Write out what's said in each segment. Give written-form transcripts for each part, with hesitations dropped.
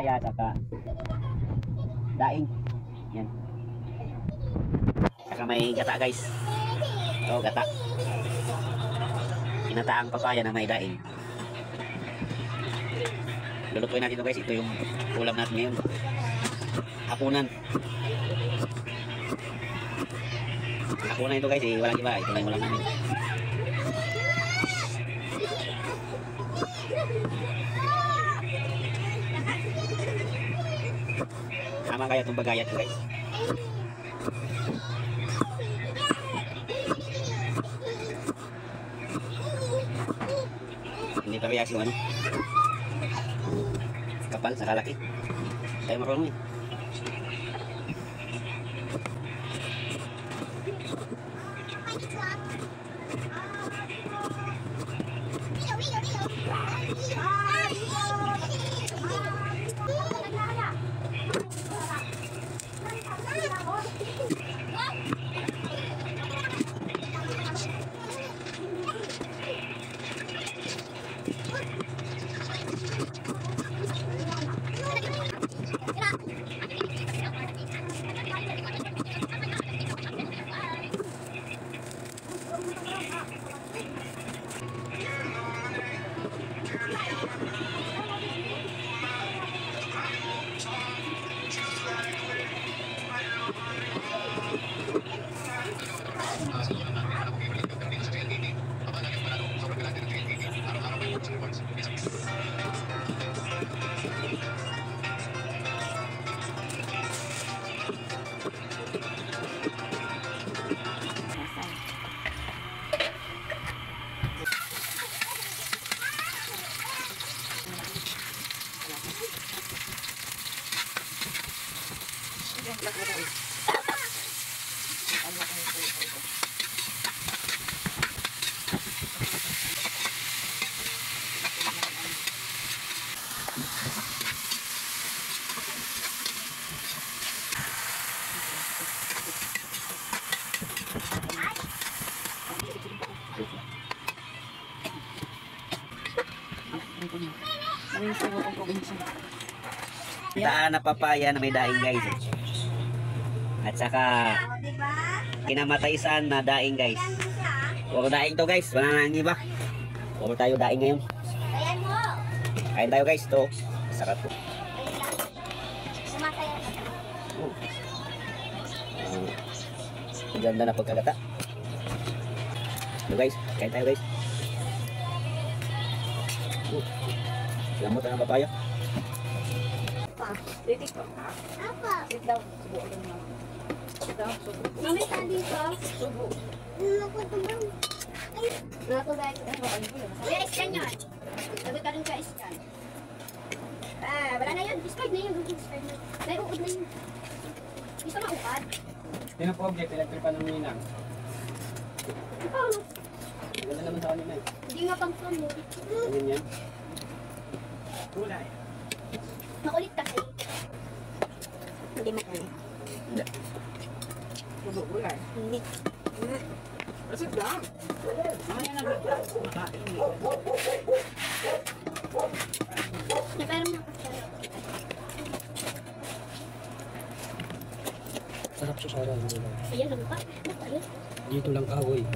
papaya, saka daing. Yan. Saka may gata guys. Ito, gata. Ginataang papaya na may daing. Lulutuin natin ito guys. Ito yung ulam natin ngayon. Hapunan. Hapunan ito guys eh. Walang iba. Ito lang yung ulam namin. Tama kaya itong bagayat ko guys. Hindi parehas yung ano, kapal sa kalaki. Tayo marunong eh. Daan na papaya na may daing guys. At saka kinamataisan na daing guys. Puro daing to guys. Wala na ang iba. Puro tayo daing ngayon. Kain tayo guys. Ito. Sarap po. Ganda na pagkagata. Ito guys. Kain tayo guys. Lamot na ang papaya. Titik po. Apa? Sit down. Subo ka naman. Sit down. Subo. Mami, saan dito? Subo. Naku, tumang. Ay, naku guys. Ay, scan yun. Sabi ka rin ka scan. Wala na yun. Discard na yun. Discard na. Dahil uod na yun. Gusto na uod. Pinapobject, electric pa ng ninang. Paano? Ganda naman sa kanina eh. Hindi nga pang phone mo. Ganyan yan. Kulay. Makulit kasi. Hindi makulit. Hindi. Kulay. Hindi. Sit down. Mamaya na ba? Pero nakasarap. Sarap siya sarap. Ayan lang pa. Ayun. Dito lang kahoy.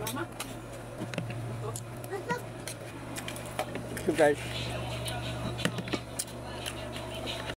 Mama. Guys.